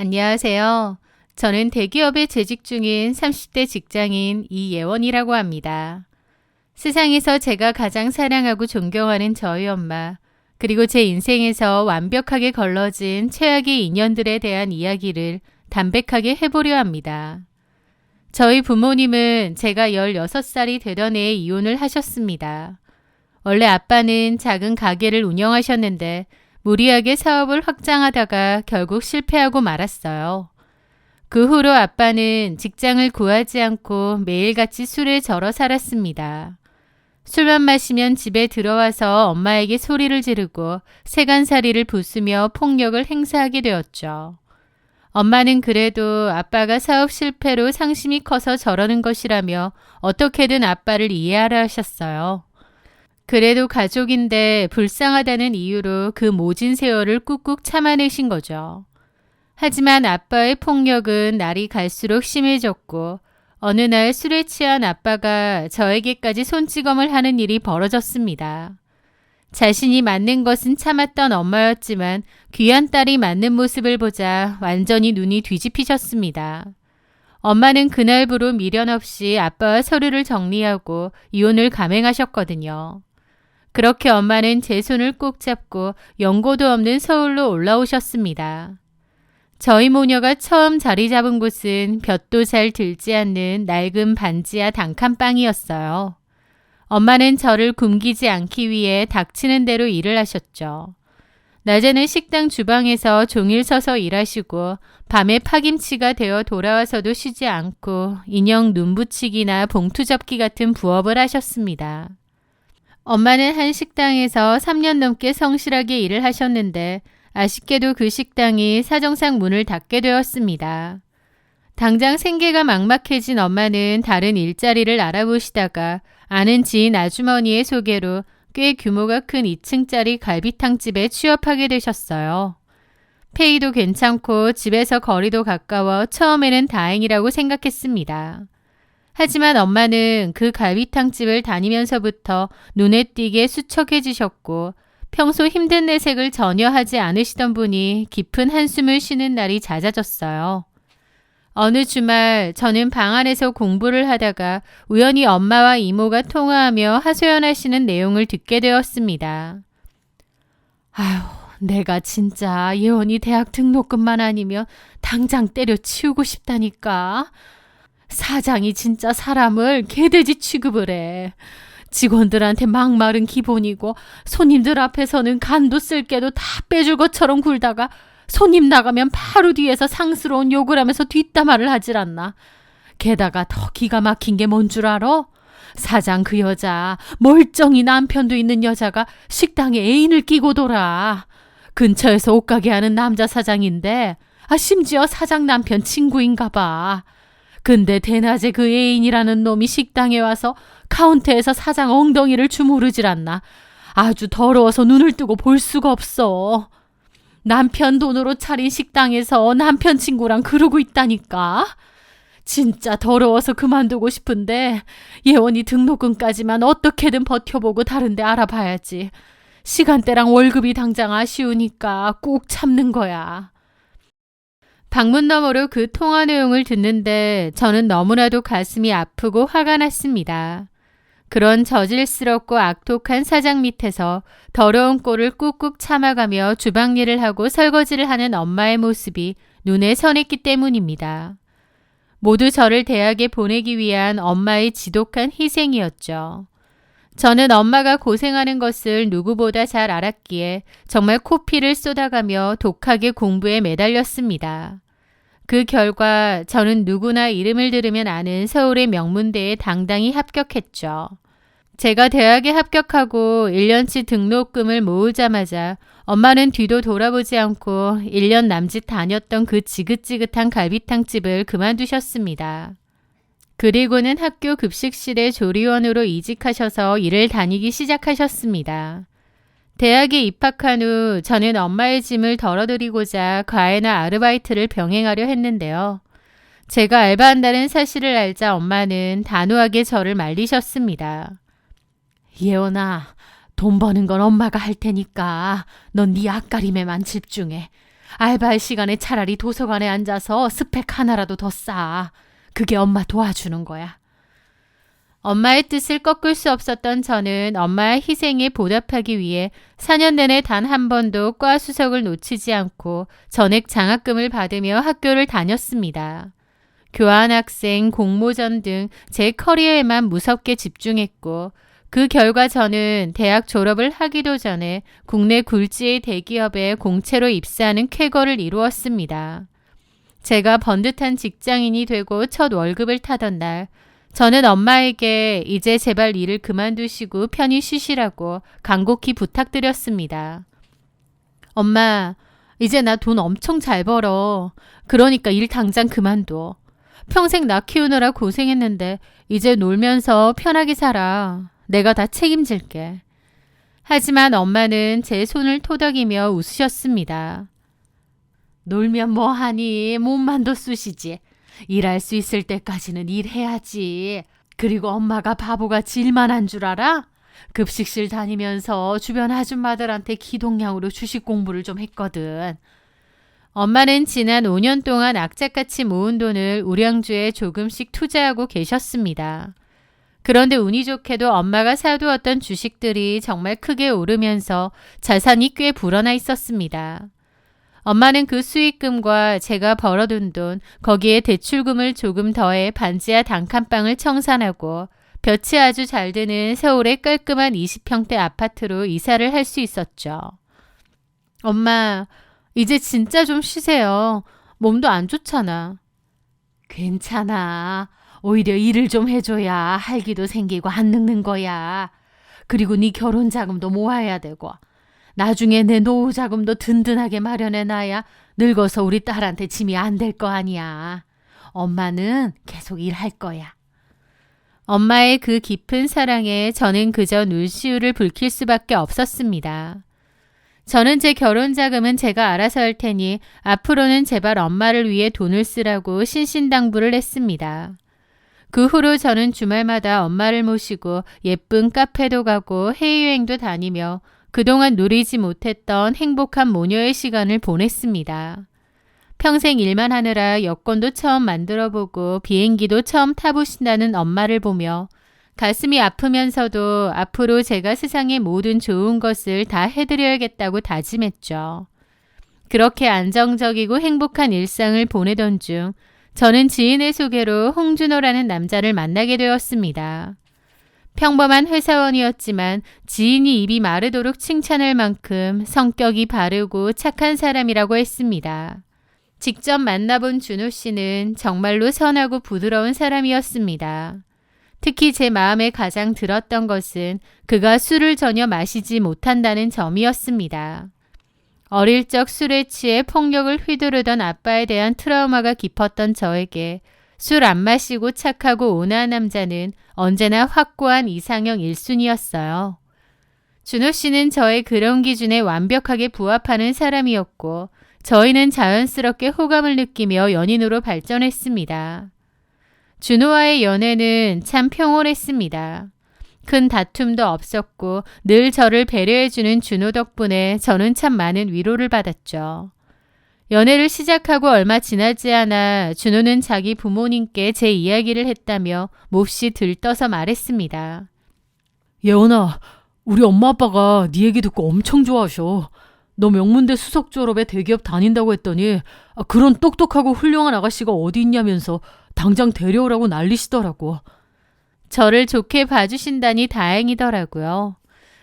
안녕하세요. 저는 대기업에 재직 중인 30대 직장인 이예원이라고 합니다. 세상에서 제가 가장 사랑하고 존경하는 저희 엄마, 그리고 제 인생에서 완벽하게 걸러진 최악의 인연들에 대한 이야기를 담백하게 해보려 합니다. 저희 부모님은 제가 16살이 되던 해에 이혼을 하셨습니다. 원래 아빠는 작은 가게를 운영하셨는데 무리하게 사업을 확장하다가 결국 실패하고 말았어요. 그 후로 아빠는 직장을 구하지 않고 매일같이 술에 절어 살았습니다. 술만 마시면 집에 들어와서 엄마에게 소리를 지르고 세간살이를 부수며 폭력을 행사하게 되었죠. 엄마는 그래도 아빠가 사업 실패로 상심이 커서 저러는 것이라며 어떻게든 아빠를 이해하라 하셨어요. 그래도 가족인데 불쌍하다는 이유로 그 모진 세월을 꾹꾹 참아내신 거죠. 하지만 아빠의 폭력은 날이 갈수록 심해졌고 어느 날 술에 취한 아빠가 저에게까지 손찌검을 하는 일이 벌어졌습니다. 자신이 맞는 것은 참았던 엄마였지만 귀한 딸이 맞는 모습을 보자 완전히 눈이 뒤집히셨습니다. 엄마는 그날부로 미련 없이 아빠와 서류를 정리하고 이혼을 감행하셨거든요. 그렇게 엄마는 제 손을 꼭 잡고 연고도 없는 서울로 올라오셨습니다. 저희 모녀가 처음 자리 잡은 곳은 볕도 잘 들지 않는 낡은 반지하 단칸방이었어요. 엄마는 저를 굶기지 않기 위해 닥치는 대로 일을 하셨죠. 낮에는 식당 주방에서 종일 서서 일하시고 밤에 파김치가 되어 돌아와서도 쉬지 않고 인형 눈붙이기나 봉투 접기 같은 부업을 하셨습니다. 엄마는 한 식당에서 3년 넘게 성실하게 일을 하셨는데 아쉽게도 그 식당이 사정상 문을 닫게 되었습니다. 당장 생계가 막막해진 엄마는 다른 일자리를 알아보시다가 아는 지인 아주머니의 소개로 꽤 규모가 큰 2층짜리 갈비탕집에 취업하게 되셨어요. 페이도 괜찮고 집에서 거리도 가까워 처음에는 다행이라고 생각했습니다. 하지만 엄마는 그 갈비탕집을 다니면서부터 눈에 띄게 수척해지셨고 평소 힘든 내색을 전혀 하지 않으시던 분이 깊은 한숨을 쉬는 날이 잦아졌어요. 어느 주말 저는 방 안에서 공부를 하다가 우연히 엄마와 이모가 통화하며 하소연하시는 내용을 듣게 되었습니다. 아휴, 내가 진짜 예원이 대학 등록금만 아니면 당장 때려치우고 싶다니까. 사장이 진짜 사람을 개돼지 취급을 해. 직원들한테 막말은 기본이고 손님들 앞에서는 간도 쓸게도 다 빼줄 것처럼 굴다가 손님 나가면 바로 뒤에서 상스러운 욕을 하면서 뒷담화를 하질 않나. 게다가 더 기가 막힌 게 뭔 줄 알아? 사장 그 여자 멀쩡히 남편도 있는 여자가 식당에 애인을 끼고 돌아. 근처에서 옷가게 하는 남자 사장인데 심지어 사장 남편 친구인가 봐. 근데 대낮에 그 애인이라는 놈이 식당에 와서 카운터에서 사장 엉덩이를 주무르질 않나. 아주 더러워서 눈을 뜨고 볼 수가 없어. 남편 돈으로 차린 식당에서 남편 친구랑 그러고 있다니까. 진짜 더러워서 그만두고 싶은데 예원이 등록금까지만 어떻게든 버텨보고 다른 데 알아봐야지. 시간대랑 월급이 당장 아쉬우니까 꾹 참는 거야. 방문 너머로 그 통화 내용을 듣는데 저는 너무나도 가슴이 아프고 화가 났습니다. 그런 저질스럽고 악독한 사장 밑에서 더러운 꼴을 꾹꾹 참아가며 주방 일을 하고 설거지를 하는 엄마의 모습이 눈에 선했기 때문입니다. 모두 저를 대학에 보내기 위한 엄마의 지독한 희생이었죠. 저는 엄마가 고생하는 것을 누구보다 잘 알았기에 정말 코피를 쏟아가며 독하게 공부에 매달렸습니다. 그 결과 저는 누구나 이름을 들으면 아는 서울의 명문대에 당당히 합격했죠. 제가 대학에 합격하고 1년치 등록금을 모으자마자 엄마는 뒤도 돌아보지 않고 1년 남짓 다녔던 그 지긋지긋한 갈비탕집을 그만두셨습니다. 그리고는 학교 급식실의 조리원으로 이직하셔서 일을 다니기 시작하셨습니다. 대학에 입학한 후 저는 엄마의 짐을 덜어드리고자 과외나 아르바이트를 병행하려 했는데요. 제가 알바한다는 사실을 알자 엄마는 단호하게 저를 말리셨습니다. 예원아, 돈 버는 건 엄마가 할 테니까 넌 네 앞가림에만 집중해. 알바할 시간에 차라리 도서관에 앉아서 스펙 하나라도 더 쌓아. 그게 엄마 도와주는 거야. 엄마의 뜻을 꺾을 수 없었던 저는 엄마의 희생에 보답하기 위해 4년 내내 단 한 번도 과 수석을 놓치지 않고 전액 장학금을 받으며 학교를 다녔습니다. 교환학생, 공모전 등 제 커리어에만 무섭게 집중했고 그 결과 저는 대학 졸업을 하기도 전에 국내 굴지의 대기업에 공채로 입사하는 쾌거를 이루었습니다. 제가 번듯한 직장인이 되고 첫 월급을 타던 날 저는 엄마에게 이제 제발 일을 그만두시고 편히 쉬시라고 간곡히 부탁드렸습니다. 엄마, 이제 나 돈 엄청 잘 벌어. 그러니까 일 당장 그만둬. 평생 나 키우느라 고생했는데 이제 놀면서 편하게 살아. 내가 다 책임질게. 하지만 엄마는 제 손을 토닥이며 웃으셨습니다. 놀면 뭐하니? 몸만도 쑤시지. 일할 수 있을 때까지는 일해야지. 그리고 엄마가 바보같이 일만 한 줄 알아? 급식실 다니면서 주변 아줌마들한테 기동량으로 주식 공부를 좀 했거든. 엄마는 지난 5년 동안 악착같이 모은 돈을 우량주에 조금씩 투자하고 계셨습니다. 그런데 운이 좋게도 엄마가 사두었던 주식들이 정말 크게 오르면서 자산이 꽤 불어나 있었습니다. 엄마는 그 수익금과 제가 벌어둔 돈, 거기에 대출금을 조금 더해 반지하 단칸방을 청산하고 볕이 아주 잘 드는 서울의 깔끔한 20평대 아파트로 이사를 할 수 있었죠. 엄마, 이제 진짜 좀 쉬세요. 몸도 안 좋잖아. 괜찮아. 오히려 일을 좀 해줘야 할기도 생기고 안 늙는 거야. 그리고 네 결혼 자금도 모아야 되고 나중에 내 노후 자금도 든든하게 마련해놔야 늙어서 우리 딸한테 짐이 안 될 거 아니야. 엄마는 계속 일할 거야. 엄마의 그 깊은 사랑에 저는 그저 눈시울을 붉힐 수밖에 없었습니다. 저는 제 결혼 자금은 제가 알아서 할 테니 앞으로는 제발 엄마를 위해 돈을 쓰라고 신신당부를 했습니다. 그 후로 저는 주말마다 엄마를 모시고 예쁜 카페도 가고 해외여행도 다니며 그동안 누리지 못했던 행복한 모녀의 시간을 보냈습니다. 평생 일만 하느라 여권도 처음 만들어보고 비행기도 처음 타보신다는 엄마를 보며 가슴이 아프면서도 앞으로 제가 세상의 모든 좋은 것을 다 해드려야겠다고 다짐했죠. 그렇게 안정적이고 행복한 일상을 보내던 중 저는 지인의 소개로 홍준호라는 남자를 만나게 되었습니다. 평범한 회사원이었지만 지인이 입이 마르도록 칭찬할 만큼 성격이 바르고 착한 사람이라고 했습니다. 직접 만나본 준호 씨는 정말로 선하고 부드러운 사람이었습니다. 특히 제 마음에 가장 들었던 것은 그가 술을 전혀 마시지 못한다는 점이었습니다. 어릴 적 술에 취해 폭력을 휘두르던 아빠에 대한 트라우마가 깊었던 저에게 술 안 마시고 착하고 온화한 남자는 언제나 확고한 이상형 1순위였어요. 준호 씨는 저의 그런 기준에 완벽하게 부합하는 사람이었고 저희는 자연스럽게 호감을 느끼며 연인으로 발전했습니다. 준호와의 연애는 참 평온했습니다. 큰 다툼도 없었고 늘 저를 배려해주는 준호 덕분에 저는 참 많은 위로를 받았죠. 연애를 시작하고 얼마 지나지 않아 준호는 자기 부모님께 제 이야기를 했다며 몹시 들떠서 말했습니다. 예원아, 우리 엄마 아빠가 네 얘기 듣고 엄청 좋아하셔. 너 명문대 수석 졸업에 대기업 다닌다고 했더니 그런 똑똑하고 훌륭한 아가씨가 어디 있냐면서 당장 데려오라고 난리시더라고. 저를 좋게 봐주신다니 다행이더라고요.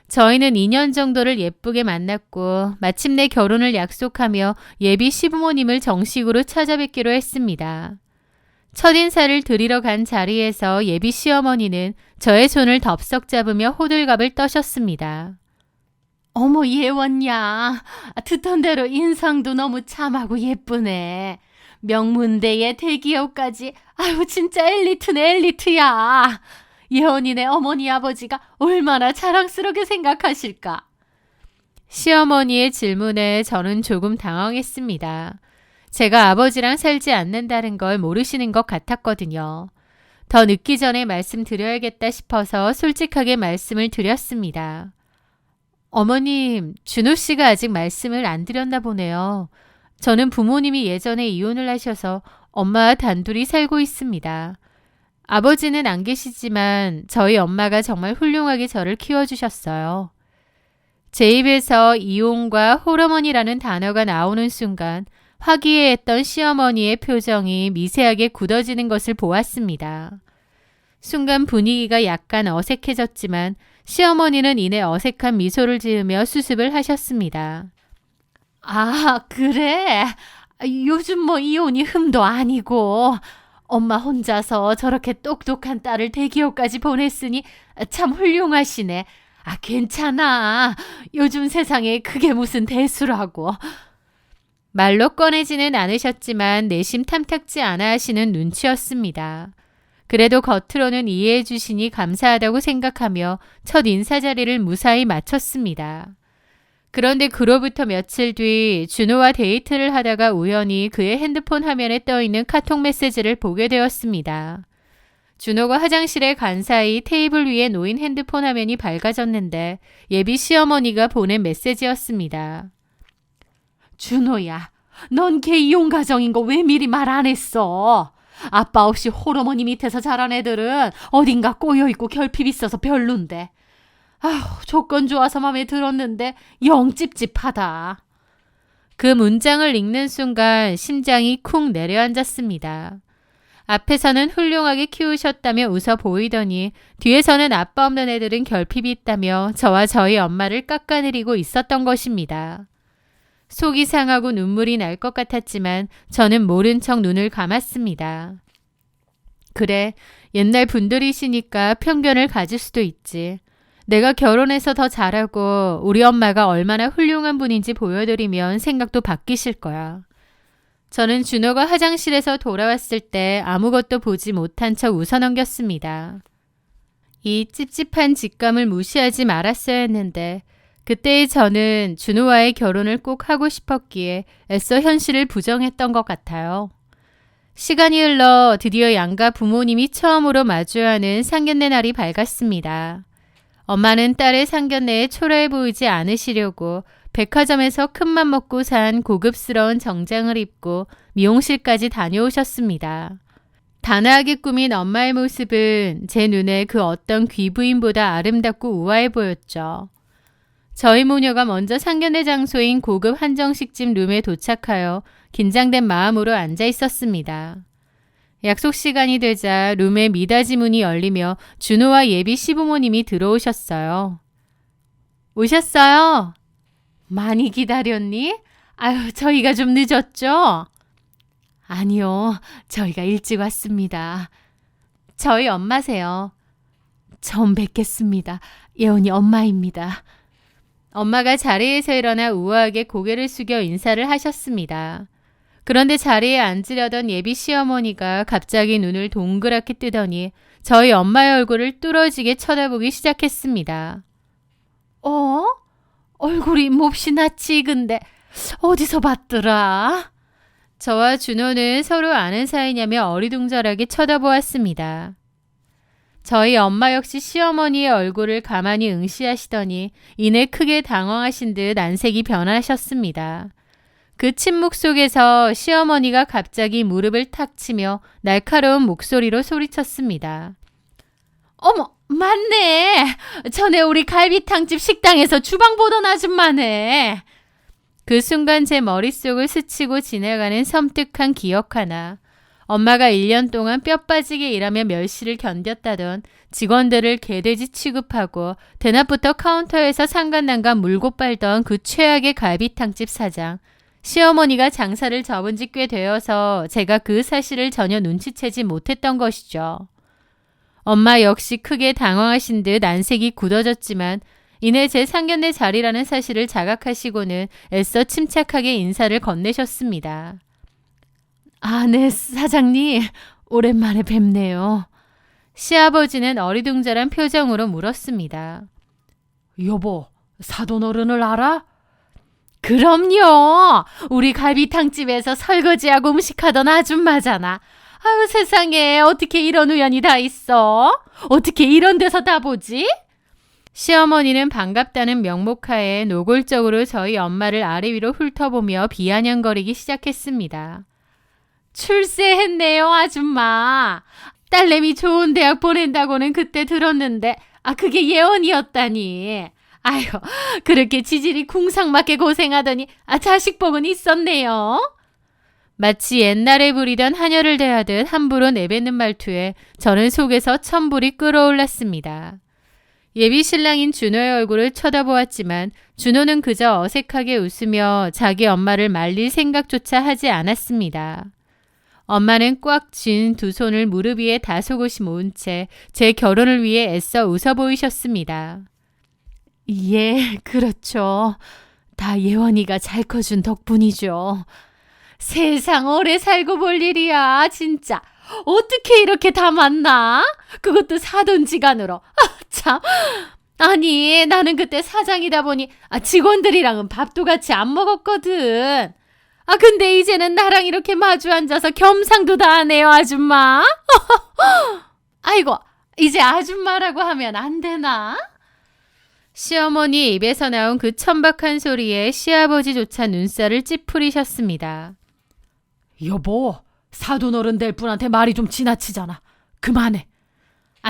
저희는 2년 정도를 예쁘게 만났고 마침내 결혼을 약속하며 예비 시부모님을 정식으로 찾아뵙기로 했습니다. 첫인사를 드리러 간 자리에서 예비 시어머니는 저의 손을 덥석 잡으며 호들갑을 떠셨습니다. 어머 예원야, 듣던 대로 인상도 너무 참하고 예쁘네. 명문대의 대기업까지. 아유 진짜 엘리트네 엘리트야. 예원이네 어머니 아버지가 얼마나 자랑스럽게 생각하실까. 시어머니의 질문에 저는 조금 당황했습니다. 제가 아버지랑 살지 않는다는 걸 모르시는 것 같았거든요. 더 늦기 전에 말씀드려야겠다 싶어서 솔직하게 말씀을 드렸습니다. 어머님, 준호 씨가 아직 말씀을 안 드렸나 보네요. 저는 부모님이 예전에 이혼을 하셔서 엄마와 단둘이 살고 있습니다. 아버지는 안 계시지만 저희 엄마가 정말 훌륭하게 저를 키워주셨어요. 제 입에서 이혼과 홀어머니라는 단어가 나오는 순간 화기애애했던 시어머니의 표정이 미세하게 굳어지는 것을 보았습니다. 순간 분위기가 약간 어색해졌지만 시어머니는 이내 어색한 미소를 지으며 수습을 하셨습니다. 아, 그래? 요즘 뭐 이혼이 흠도 아니고 엄마 혼자서 저렇게 똑똑한 딸을 대기업까지 보냈으니 참 훌륭하시네. 아, 괜찮아. 요즘 세상에 그게 무슨 대수라고. 말로 꺼내지는 않으셨지만 내심 탐탁지 않아 하시는 눈치였습니다. 그래도 겉으로는 이해해 주시니 감사하다고 생각하며 첫 인사 자리를 무사히 마쳤습니다. 그런데 그로부터 며칠 뒤 준호와 데이트를 하다가 우연히 그의 핸드폰 화면에 떠있는 카톡 메시지를 보게 되었습니다. 준호가 화장실에 간 사이 테이블 위에 놓인 핸드폰 화면이 밝아졌는데 예비 시어머니가 보낸 메시지였습니다. 준호야, 넌 걔 이혼 가정인 거 왜 미리 말 안 했어? 아빠 없이 홀어머니 밑에서 자란 애들은 어딘가 꼬여있고 결핍 있어서 별론데. 아휴, 조건 좋아서 마음에 들었는데 영 찝찝하다. 그 문장을 읽는 순간 심장이 쿵 내려앉았습니다. 앞에서는 훌륭하게 키우셨다며 웃어 보이더니 뒤에서는 아빠 없는 애들은 결핍이 있다며 저와 저희 엄마를 깎아내리고 있었던 것입니다. 속이 상하고 눈물이 날 것 같았지만 저는 모른 척 눈을 감았습니다. 그래, 옛날 분들이시니까 편견을 가질 수도 있지. 내가 결혼해서 더 잘하고 우리 엄마가 얼마나 훌륭한 분인지 보여드리면 생각도 바뀌실 거야. 저는 준호가 화장실에서 돌아왔을 때 아무것도 보지 못한 척 웃어넘겼습니다. 이 찝찝한 직감을 무시하지 말았어야 했는데 그때의 저는 준호와의 결혼을 꼭 하고 싶었기에 애써 현실을 부정했던 것 같아요. 시간이 흘러 드디어 양가 부모님이 처음으로 마주하는 상견례 날이 밝았습니다. 엄마는 딸의 상견례에 초라해 보이지 않으시려고 백화점에서 큰맘 먹고 산 고급스러운 정장을 입고 미용실까지 다녀오셨습니다. 단아하게 꾸민 엄마의 모습은 제 눈에 그 어떤 귀부인보다 아름답고 우아해 보였죠. 저희 모녀가 먼저 상견례 장소인 고급 한정식집 룸에 도착하여 긴장된 마음으로 앉아 있었습니다. 약속 시간이 되자 룸의 미닫이 문이 열리며 준호와 예비 시부모님이 들어오셨어요. 오셨어요? 많이 기다렸니? 아유, 저희가 좀 늦었죠? 아니요, 저희가 일찍 왔습니다. 저희 엄마세요. 처음 뵙겠습니다. 예원이 엄마입니다. 엄마가 자리에서 일어나 우아하게 고개를 숙여 인사를 하셨습니다. 그런데 자리에 앉으려던 예비 시어머니가 갑자기 눈을 동그랗게 뜨더니 저희 엄마의 얼굴을 뚫어지게 쳐다보기 시작했습니다. 얼굴이 몹시 낯이 익은데 어디서 봤더라? 저와 준호는 서로 아는 사이냐며 어리둥절하게 쳐다보았습니다. 저희 엄마 역시 시어머니의 얼굴을 가만히 응시하시더니 이내 크게 당황하신 듯 안색이 변하셨습니다. 그 침묵 속에서 시어머니가 갑자기 무릎을 탁 치며 날카로운 목소리로 소리쳤습니다. 어머, 맞네. 전에 우리 갈비탕집 식당에서 주방 보던 아줌마네. 그 순간 제 머릿속을 스치고 지나가는 섬뜩한 기억 하나. 엄마가 1년 동안 뼈 빠지게 일하며 멸시를 견뎠다던 직원들을 개돼지 취급하고 대낮부터 카운터에서 상간난간 물고 빨던 그 최악의 갈비탕집 사장. 시어머니가 장사를 접은 지 꽤 되어서 제가 그 사실을 전혀 눈치채지 못했던 것이죠. 엄마 역시 크게 당황하신 듯 안색이 굳어졌지만 이내 제 상견례 자리라는 사실을 자각하시고는 애써 침착하게 인사를 건네셨습니다. 아, 네, 사장님. 오랜만에 뵙네요. 시아버지는 어리둥절한 표정으로 물었습니다. 여보, 사돈 어른을 알아? 그럼요. 우리 갈비탕집에서 설거지하고 음식하던 아줌마잖아. 아유, 세상에 어떻게 이런 우연이 다 있어? 어떻게 이런 데서 다 보지? 시어머니는 반갑다는 명목하에 노골적으로 저희 엄마를 아래 위로 훑어보며 비아냥거리기 시작했습니다. 출세했네요, 아줌마. 딸내미 좋은 대학 보낸다고는 그때 들었는데 그게 예언이었다니. 아유, 그렇게 지질이 궁상맞게 고생하더니 자식 복은 있었네요. 마치 옛날에 부리던 하녀를 대하듯 함부로 내뱉는 말투에 저는 속에서 천불이 끓어올랐습니다. 예비 신랑인 준호의 얼굴을 쳐다보았지만 준호는 그저 어색하게 웃으며 자기 엄마를 말릴 생각조차 하지 않았습니다. 엄마는 꽉 쥔 두 손을 무릎 위에 다소곳이 모은 채 제 결혼을 위해 애써 웃어 보이셨습니다. 예, 그렇죠. 다 예원이가 잘 커준 덕분이죠. 세상 오래 살고 볼 일이야, 진짜. 어떻게 이렇게 다 만나? 그것도 사돈지간으로. 참. 아니, 나는 그때 사장이다 보니 직원들이랑은 밥도 같이 안 먹었거든. 근데 이제는 나랑 이렇게 마주 앉아서 겸상도 다 하네요, 아줌마. 아이고, 이제 아줌마라고 하면 안 되나? 시어머니 입에서 나온 그 천박한 소리에 시아버지조차 눈살을 찌푸리셨습니다. 여보, 사돈 어른 될 분한테 말이 좀 지나치잖아. 그만해.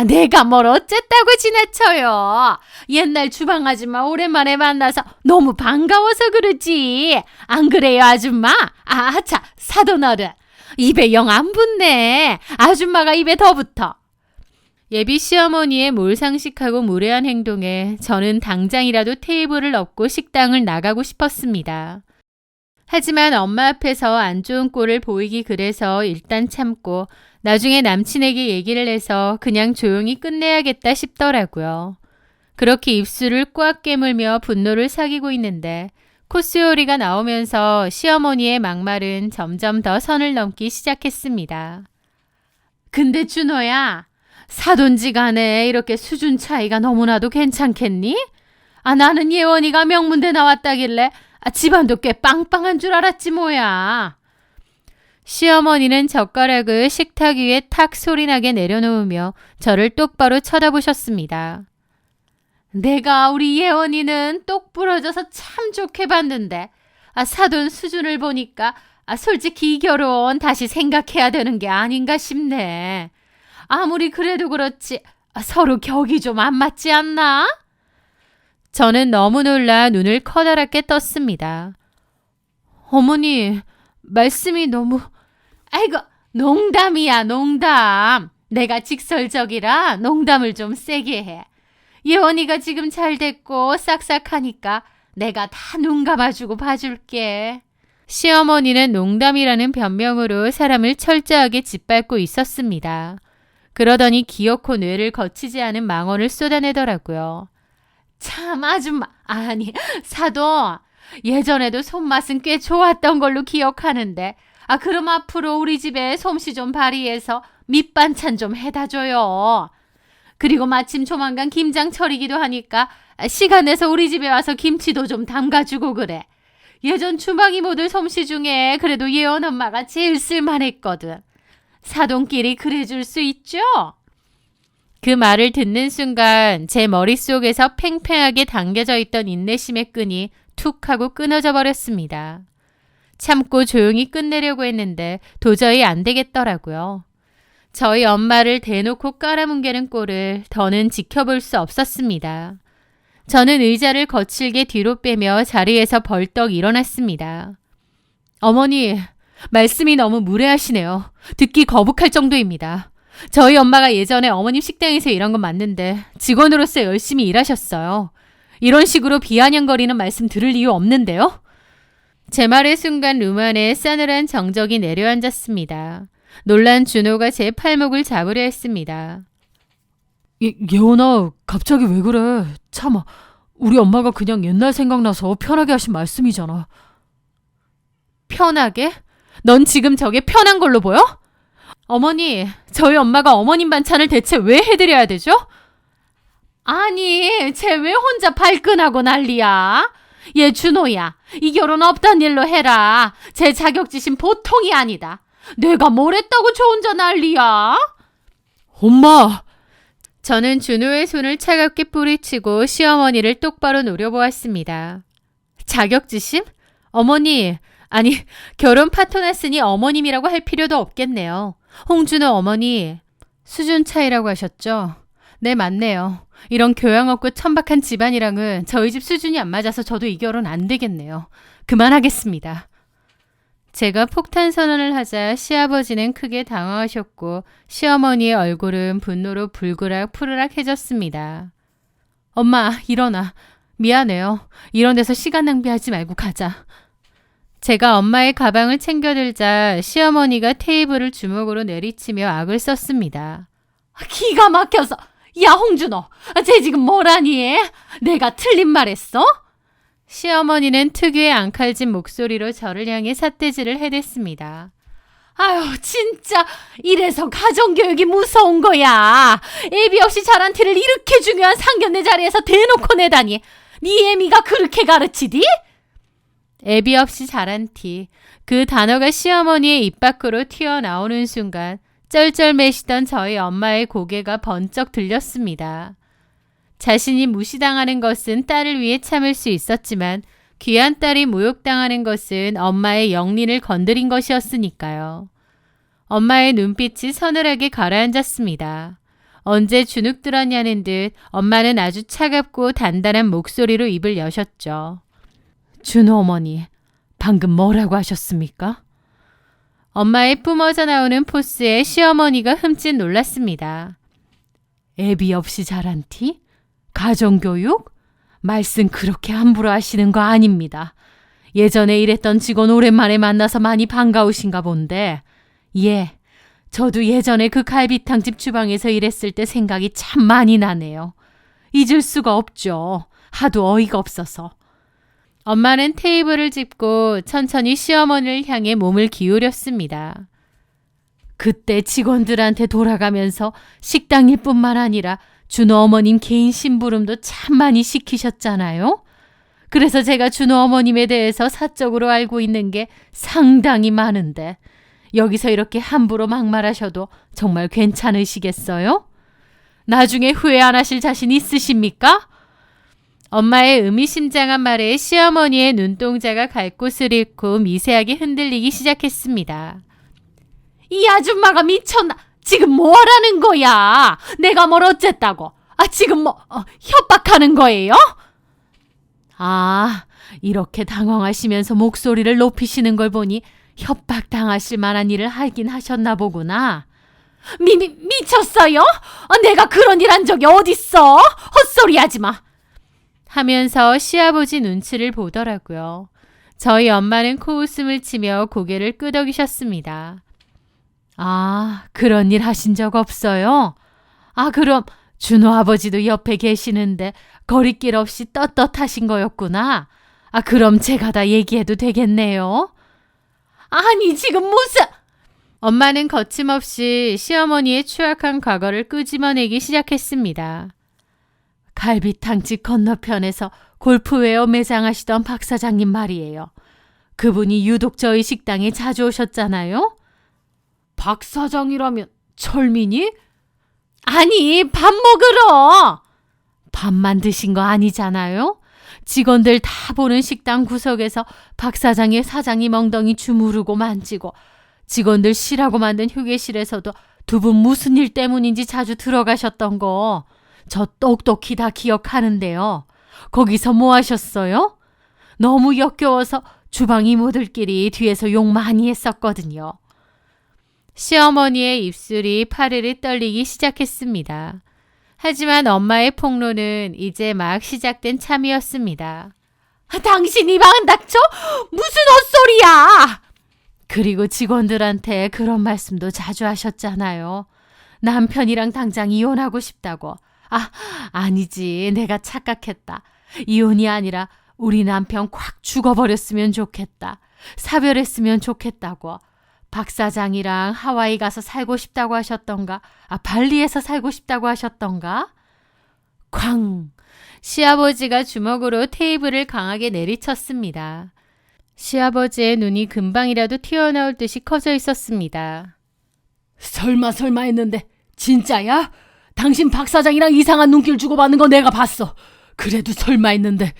내가 뭘 어쨌다고 지나쳐요. 옛날 주방 아줌마 오랜만에 만나서 너무 반가워서 그러지. 안 그래요, 아줌마? 자, 사돈 어른. 입에 영 안 붙네. 아줌마가 입에 더 붙어. 예비 시어머니의 몰상식하고 무례한 행동에 저는 당장이라도 테이블을 엎고 식당을 나가고 싶었습니다. 하지만 엄마 앞에서 안 좋은 꼴을 보이기 그래서 일단 참고 나중에 남친에게 얘기를 해서 그냥 조용히 끝내야겠다 싶더라고요. 그렇게 입술을 꽉 깨물며 분노를 사귀고 있는데 코스 요리가 나오면서 시어머니의 막말은 점점 더 선을 넘기 시작했습니다. 근데 준호야, 사돈지간에 이렇게 수준 차이가 너무나도 괜찮겠니? 나는 예원이가 명문대 나왔다길래 집안도 꽤 빵빵한 줄 알았지 뭐야. 시어머니는 젓가락을 식탁 위에 탁 소리나게 내려놓으며 저를 똑바로 쳐다보셨습니다. 내가 우리 예원이는 똑 부러져서 참 좋게 봤는데 사돈 수준을 보니까 솔직히 이 결혼 다시 생각해야 되는 게 아닌가 싶네. 아무리 그래도 그렇지 서로 격이 좀 안 맞지 않나? 저는 너무 놀라 눈을 커다랗게 떴습니다. 어머니, 말씀이 너무... 아이고, 농담이야, 농담. 내가 직설적이라 농담을 좀 세게 해. 예원이가 지금 잘 됐고 싹싹하니까 내가 다 눈 감아주고 봐줄게. 시어머니는 농담이라는 변명으로 사람을 철저하게 짓밟고 있었습니다. 그러더니 기어코 뇌를 거치지 않은 망언을 쏟아내더라고요. 참, 아줌마, 사돈. 예전에도 손맛은 꽤 좋았던 걸로 기억하는데 그럼 앞으로 우리 집에 솜씨 좀 발휘해서 밑반찬 좀 해다 줘요. 그리고 마침 조만간 김장철이기도 하니까 시간 내서 우리 집에 와서 김치도 좀 담가주고 그래. 예전 주방 이모들 솜씨 중에 그래도 예원 엄마가 제일 쓸만했거든. 사돈끼리 그래줄 수 있죠? 그 말을 듣는 순간 제 머릿속에서 팽팽하게 당겨져 있던 인내심의 끈이 툭 하고 끊어져 버렸습니다. 참고 조용히 끝내려고 했는데 도저히 안 되겠더라고요. 저희 엄마를 대놓고 깔아뭉개는 꼴을 더는 지켜볼 수 없었습니다. 저는 의자를 거칠게 뒤로 빼며 자리에서 벌떡 일어났습니다. 어머니, 말씀이 너무 무례하시네요. 듣기 거북할 정도입니다. 저희 엄마가 예전에 어머님 식당에서 일한 건 맞는데 직원으로서 열심히 일하셨어요. 이런 식으로 비아냥거리는 말씀 들을 이유 없는데요? 제 말의 순간 루만에 싸늘한 정적이 내려앉았습니다. 놀란 준호가 제 팔목을 잡으려 했습니다. 예원아, 갑자기 왜 그래? 참아, 우리 엄마가 그냥 옛날 생각나서 편하게 하신 말씀이잖아. 편하게? 넌 지금 저게 편한 걸로 보여? 어머니, 저희 엄마가 어머님 반찬을 대체 왜 해드려야 되죠? 아니, 쟤 왜 혼자 발끈하고 난리야? 얘 준호야, 이 결혼 없단 일로 해라. 쟤 자격지심 보통이 아니다. 내가 뭘 했다고 저 혼자 난리야? 엄마! 저는 준호의 손을 차갑게 뿌리치고 시어머니를 똑바로 노려보았습니다. 자격지심? 어머니, 아니 결혼 파토났으니 어머님이라고 할 필요도 없겠네요. 홍준호 어머니, 수준 차이라고 하셨죠? 네, 맞네요. 이런 교양 없고 천박한 집안이랑은 저희 집 수준이 안 맞아서 저도 이 결혼 안 되겠네요. 그만하겠습니다. 제가 폭탄 선언을 하자 시아버지는 크게 당황하셨고 시어머니의 얼굴은 분노로 불그락 푸르락해졌습니다. 엄마, 일어나. 미안해요. 이런 데서 시간 낭비하지 말고 가자. 제가 엄마의 가방을 챙겨들자 시어머니가 테이블을 주먹으로 내리치며 악을 썼습니다. 기가 막혀서. 야, 홍준호, 쟤 지금 뭐라니? 내가 틀린 말 했어? 시어머니는 특유의 앙칼진 목소리로 저를 향해 삿대질을 해댔습니다. 아유, 진짜 이래서 가정교육이 무서운 거야. 애비 없이 자란 티를 이렇게 중요한 상견례 자리에서 대놓고 내다니. 네 애미가 그렇게 가르치디? 애비 없이 자란 티. 그 단어가 시어머니의 입 밖으로 튀어나오는 순간 쩔쩔매시던 저희 엄마의 고개가 번쩍 들렸습니다. 자신이 무시당하는 것은 딸을 위해 참을 수 있었지만 귀한 딸이 모욕당하는 것은 엄마의 영린을 건드린 것이었으니까요. 엄마의 눈빛이 서늘하게 가라앉았습니다. 언제 주눅 들었냐는 듯 엄마는 아주 차갑고 단단한 목소리로 입을 여셨죠. 준호 어머니, 방금 뭐라고 하셨습니까? 엄마의 뿜어져 나오는 포스에 시어머니가 흠칫 놀랐습니다. 애비 없이 자란 티? 가정교육? 말씀 그렇게 함부로 하시는 거 아닙니다. 예전에 일했던 직원 오랜만에 만나서 많이 반가우신가 본데, 예, 저도 예전에 그 갈비탕집 주방에서 일했을 때 생각이 참 많이 나네요. 잊을 수가 없죠. 하도 어이가 없어서. 엄마는 테이블을 짚고 천천히 시어머니를 향해 몸을 기울였습니다. 그때 직원들한테 돌아가면서 식당 일뿐만 아니라 준호 어머님 개인 심부름도 참 많이 시키셨잖아요. 그래서 제가 준호 어머님에 대해서 사적으로 알고 있는 게 상당히 많은데 여기서 이렇게 함부로 막말하셔도 정말 괜찮으시겠어요? 나중에 후회 안 하실 자신 있으십니까? 엄마의 의미심장한 말에 시어머니의 눈동자가 갈 곳을 잃고 미세하게 흔들리기 시작했습니다. 이 아줌마가 미쳤나? 지금 뭐라는 거야? 내가 뭘 어쨌다고? 지금 협박하는 거예요? 이렇게 당황하시면서 목소리를 높이시는 걸 보니 협박당하실 만한 일을 하긴 하셨나 보구나. 미쳤어요? 내가 그런 일 한 적이 어딨어? 헛소리 하지 마. 하면서 시아버지 눈치를 보더라고요. 저희 엄마는 코웃음을 치며 고개를 끄덕이셨습니다. 그런 일 하신 적 없어요? 그럼 준호 아버지도 옆에 계시는데 거리낌 없이 떳떳하신 거였구나. 그럼 제가 다 얘기해도 되겠네요. 아니, 지금 무슨... 엄마는 거침없이 시어머니의 추악한 과거를 끄집어내기 시작했습니다. 갈비탕집 건너편에서 골프웨어 매장하시던 박 사장님 말이에요. 그분이 유독 저희 식당에 자주 오셨잖아요. 박 사장이라면 철민이? 아니, 밥 먹으러. 밥만 드신 거 아니잖아요. 직원들 다 보는 식당 구석에서 박 사장의 사장님 엉덩이 주무르고 만지고 직원들 쉬라고 만든 휴게실에서도 두 분 무슨 일 때문인지 자주 들어가셨던 거 저 똑똑히 다 기억하는데요. 거기서 뭐 하셨어요? 너무 역겨워서 주방 이모들끼리 뒤에서 욕 많이 했었거든요. 시어머니의 입술이 파르르 떨리기 시작했습니다. 하지만 엄마의 폭로는 이제 막 시작된 참이었습니다. 당신이 방 닥쳐? 무슨 헛소리야! 그리고 직원들한테 그런 말씀도 자주 하셨잖아요. 남편이랑 당장 이혼하고 싶다고. 아니지, 내가 착각했다. 이혼이 아니라 우리 남편 콱 죽어버렸으면 좋겠다. 사별했으면 좋겠다고. 박 사장이랑 하와이 가서 살고 싶다고 하셨던가? 발리에서 살고 싶다고 하셨던가? 쾅! 시아버지가 주먹으로 테이블을 강하게 내리쳤습니다. 시아버지의 눈이 금방이라도 튀어나올 듯이 커져 있었습니다. 설마 했는데 진짜야? 당신 박 사장이랑 이상한 눈길 주고받는 거 내가 봤어. 그래도 설마 했는데.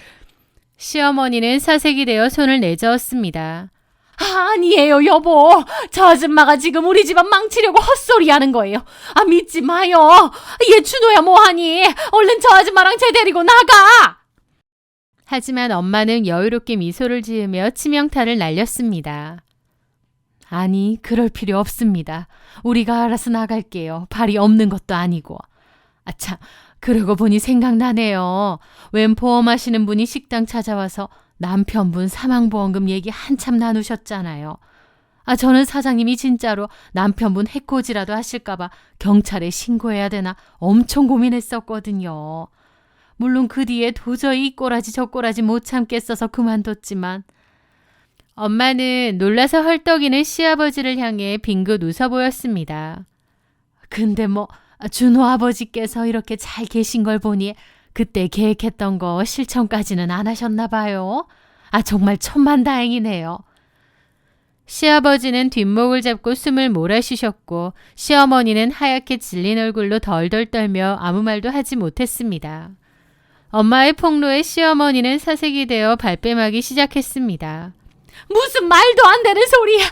시어머니는 사색이 되어 손을 내저었습니다. 아니에요, 여보. 저 아줌마가 지금 우리 집안 망치려고 헛소리 하는 거예요. 믿지 마요. 얘 준호야 뭐하니? 얼른 저 아줌마랑 쟤 데리고 나가. 하지만 엄마는 여유롭게 미소를 지으며 치명타를 날렸습니다. 아니, 그럴 필요 없습니다. 우리가 알아서 나갈게요. 발이 없는 것도 아니고. 참, 그러고 보니 생각나네요. 웬 보험하시는 분이 식당 찾아와서 남편분 사망보험금 얘기 한참 나누셨잖아요. 저는 사장님이 진짜로 남편분 해코지라도 하실까봐 경찰에 신고해야 되나 엄청 고민했었거든요. 물론 그 뒤에 도저히 이 꼬라지 저 꼬라지 못 참겠어서 그만뒀지만 엄마는 놀라서 헐떡이는 시아버지를 향해 빙긋 웃어 보였습니다. 근데 준호 아버지께서 이렇게 잘 계신 걸 보니 그때 계획했던 거 실천까지는 안 하셨나 봐요. 정말 천만다행이네요. 시아버지는 뒷목을 잡고 숨을 몰아쉬셨고 시어머니는 하얗게 질린 얼굴로 덜덜 떨며 아무 말도 하지 못했습니다. 엄마의 폭로에 시어머니는 사색이 되어 발뺌하기 시작했습니다. 무슨 말도 안 되는 소리야.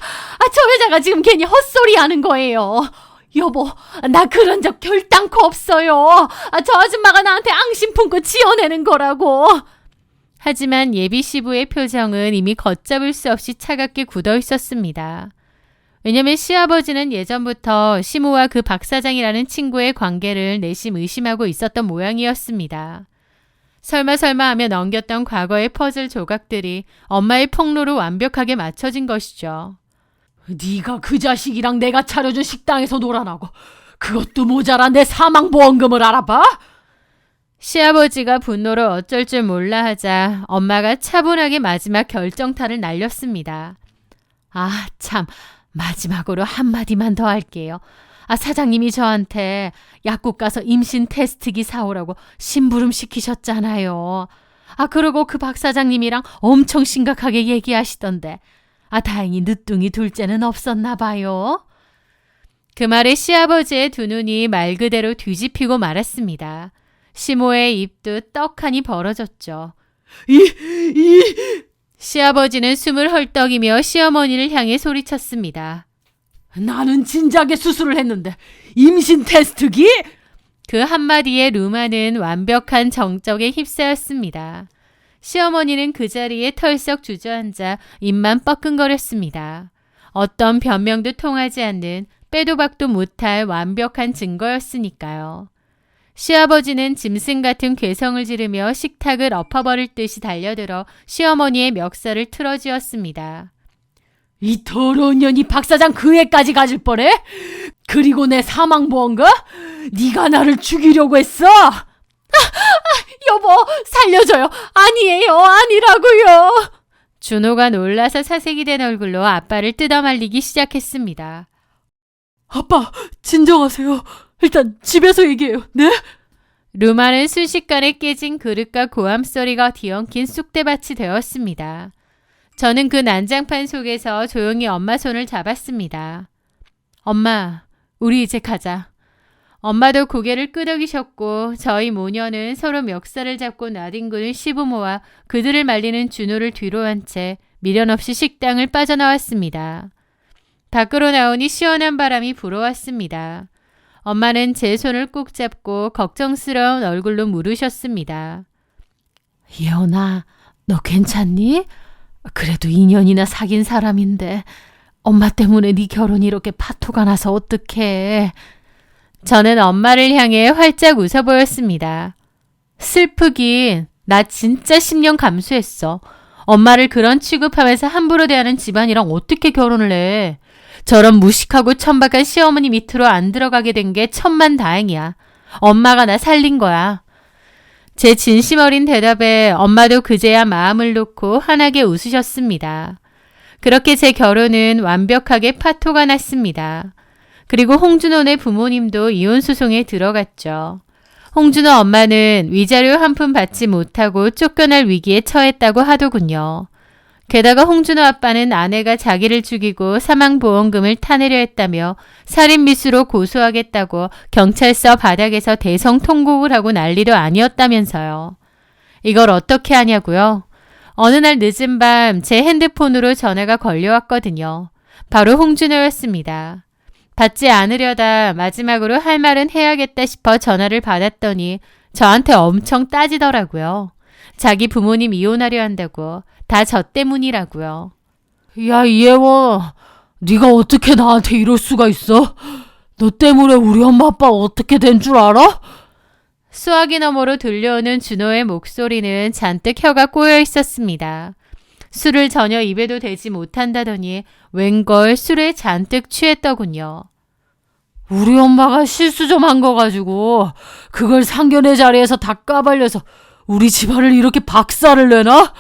저 여자가 지금 괜히 헛소리 하는 거예요. 여보, 나 그런 적 결단코 없어요. 저 아줌마가 나한테 앙심 품고 지어내는 거라고. 하지만 예비 시부의 표정은 이미 걷잡을 수 없이 차갑게 굳어 있었습니다. 왜냐면 시아버지는 예전부터 시모와 그 박 사장이라는 친구의 관계를 내심 의심하고 있었던 모양이었습니다. 설마 하며 넘겼던 과거의 퍼즐 조각들이 엄마의 폭로로 완벽하게 맞춰진 것이죠. 네가 그 자식이랑 내가 차려준 식당에서 놀아나고 그것도 모자라 내 사망보험금을 알아봐? 시아버지가 분노로 어쩔 줄 몰라 하자 엄마가 차분하게 마지막 결정타를 날렸습니다. 참, 마지막으로 한마디만 더 할게요. 사장님이 저한테 약국 가서 임신 테스트기 사오라고 심부름 시키셨잖아요. 그리고 그 박 사장님이랑 엄청 심각하게 얘기하시던데 다행히 늦둥이 둘째는 없었나 봐요. 그 말에 시아버지의 두 눈이 말 그대로 뒤집히고 말았습니다. 시모의 입도 떡하니 벌어졌죠. 시아버지는 숨을 헐떡이며 시어머니를 향해 소리쳤습니다. 나는 진작에 수술을 했는데 임신 테스트기? 그 한마디에 루마는 완벽한 정적에 휩싸였습니다. 시어머니는 그 자리에 털썩 주저앉아 입만 뻐끔거렸습니다. 어떤 변명도 통하지 않는 빼도 박도 못할 완벽한 증거였으니까요. 시아버지는 짐승 같은 괴성을 지르며 식탁을 엎어버릴 듯이 달려들어 시어머니의 멱살을 틀어쥐었습니다. 이 더러운 년이 박 사장 그 애까지 가질 뻔해? 그리고 내 사망보험금? 네가 나를 죽이려고 했어? 여보, 살려줘요. 아니에요, 아니라고요. 준호가 놀라서 사색이 된 얼굴로 아빠를 뜯어말리기 시작했습니다. 아빠, 진정하세요. 일단 집에서 얘기해요. 네? 루마는 순식간에 깨진 그릇과 고함 소리가 뒤엉킨 쑥대밭이 되었습니다. 저는 그 난장판 속에서 조용히 엄마 손을 잡았습니다. 엄마, 우리 이제 가자. 엄마도 고개를 끄덕이셨고 저희 모녀는 서로 멱살을 잡고 나뒹구는 시부모와 그들을 말리는 준호를 뒤로 한 채 미련 없이 식당을 빠져나왔습니다. 밖으로 나오니 시원한 바람이 불어왔습니다. 엄마는 제 손을 꼭 잡고 걱정스러운 얼굴로 물으셨습니다. 예원아, 너 괜찮니? 그래도 2년이나 사귄 사람인데 엄마 때문에 네 결혼이 이렇게 파토가 나서 어떡해. 저는 엄마를 향해 활짝 웃어 보였습니다. 슬프긴 나 진짜 10년 감수했어. 엄마를 그런 취급하면서 함부로 대하는 집안이랑 어떻게 결혼을 해. 저런 무식하고 천박한 시어머니 밑으로 안 들어가게 된 게 천만다행이야. 엄마가 나 살린 거야. 제 진심 어린 대답에 엄마도 그제야 마음을 놓고 환하게 웃으셨습니다. 그렇게 제 결혼은 완벽하게 파토가 났습니다. 그리고 홍준호네 부모님도 이혼소송에 들어갔죠. 홍준호 엄마는 위자료 한 푼 받지 못하고 쫓겨날 위기에 처했다고 하더군요. 게다가 홍준호 아빠는 아내가 자기를 죽이고 사망보험금을 타내려 했다며 살인미수로 고소하겠다고 경찰서 바닥에서 대성통곡을 하고 난리도 아니었다면서요. 이걸 어떻게 하냐고요? 어느 날 늦은 밤 제 핸드폰으로 전화가 걸려왔거든요. 바로 홍준호였습니다. 받지 않으려다 마지막으로 할 말은 해야겠다 싶어 전화를 받았더니 저한테 엄청 따지더라고요. 자기 부모님 이혼하려 한다고. 다 저 때문이라고요. 야, 이혜원, 네가 어떻게 나한테 이럴 수가 있어? 너 때문에 우리 엄마 아빠 어떻게 된 줄 알아? 수화기 너머로 들려오는 준호의 목소리는 잔뜩 혀가 꼬여 있었습니다. 술을 전혀 입에도 대지 못한다더니 웬걸 술에 잔뜩 취했더군요. 우리 엄마가 실수 좀 한 거 가지고 그걸 상견례 자리에서 다 까발려서 우리 집안을 이렇게 박살을 내나?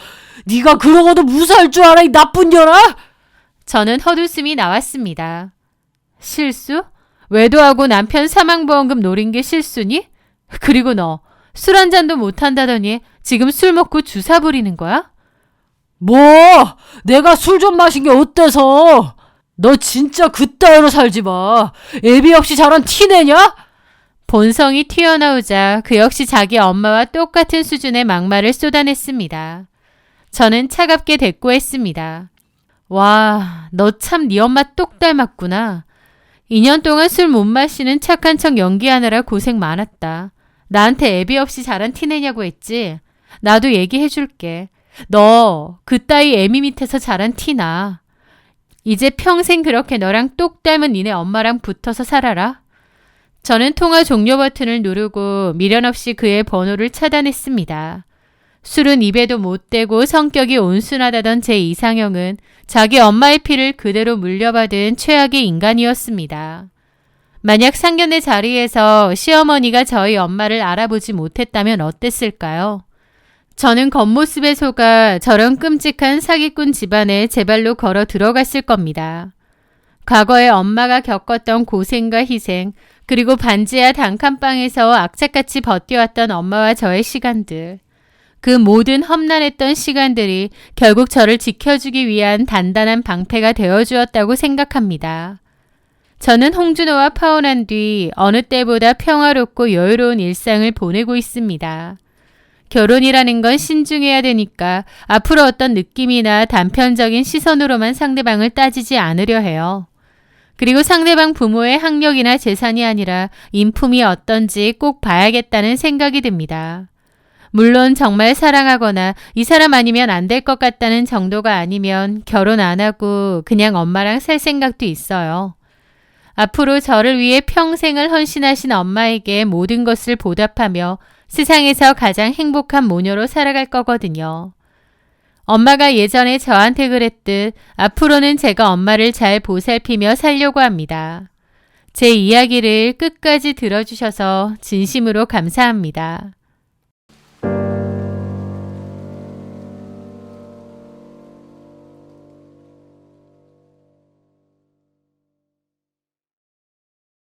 네가 그러고도 무사할 줄 알아, 이 나쁜 년아? 저는 헛웃음이 나왔습니다. 실수? 외도하고 남편 사망보험금 노린 게 실수니? 그리고 너 술 한 잔도 못한다더니 지금 술 먹고 주사 부리는 거야? 뭐? 내가 술 좀 마신 게 어때서? 너 진짜 그따위로 살지 마. 애비 없이 자란 티내냐? 본성이 튀어나오자 그 역시 자기 엄마와 똑같은 수준의 막말을 쏟아냈습니다. 저는 차갑게 대꾸했습니다. 와, 너 참 네 엄마 똑 닮았구나. 2년 동안 술 못 마시는 착한 척 연기하느라 고생 많았다. 나한테 애비 없이 자란 티내냐고 했지? 나도 얘기해줄게. 너 그따위 애미 밑에서 자란 티나. 이제 평생 그렇게 너랑 똑 닮은 니네 엄마랑 붙어서 살아라. 저는 통화 종료 버튼을 누르고 미련 없이 그의 번호를 차단했습니다. 술은 입에도 못 대고 성격이 온순하다던 제 이상형은 자기 엄마의 피를 그대로 물려받은 최악의 인간이었습니다. 만약 상견례 자리에서 시어머니가 저희 엄마를 알아보지 못했다면 어땠을까요? 저는 겉모습에 속아 저런 끔찍한 사기꾼 집안에 제 발로 걸어 들어갔을 겁니다. 과거에 엄마가 겪었던 고생과 희생, 그리고 반지하 단칸방에서 악착같이 버텨왔던 엄마와 저의 시간들, 그 모든 험난했던 시간들이 결국 저를 지켜주기 위한 단단한 방패가 되어주었다고 생각합니다. 저는 홍준호와 파혼한 뒤 어느 때보다 평화롭고 여유로운 일상을 보내고 있습니다. 결혼이라는 건 신중해야 되니까 앞으로 어떤 느낌이나 단편적인 시선으로만 상대방을 따지지 않으려 해요. 그리고 상대방 부모의 학력이나 재산이 아니라 인품이 어떤지 꼭 봐야겠다는 생각이 듭니다. 물론 정말 사랑하거나 이 사람 아니면 안 될 것 같다는 정도가 아니면 결혼 안 하고 그냥 엄마랑 살 생각도 있어요. 앞으로 저를 위해 평생을 헌신하신 엄마에게 모든 것을 보답하며 세상에서 가장 행복한 모녀로 살아갈 거거든요. 엄마가 예전에 저한테 그랬듯 앞으로는 제가 엄마를 잘 보살피며 살려고 합니다. 제 이야기를 끝까지 들어주셔서 진심으로 감사합니다.